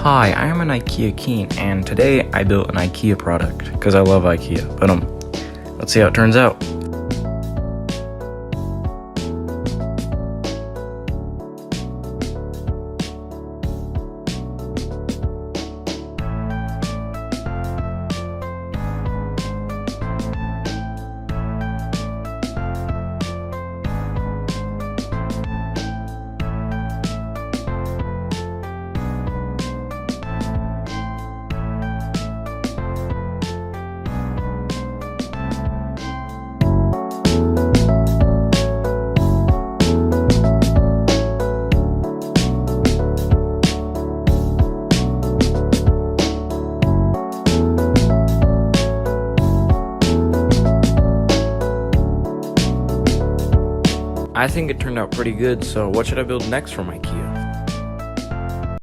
Hi, I am an IKEA Keen, and today I built an IKEA product, because I love IKEA, but let's see how it turns out. I think it turned out pretty good, so what should I build next from IKEA?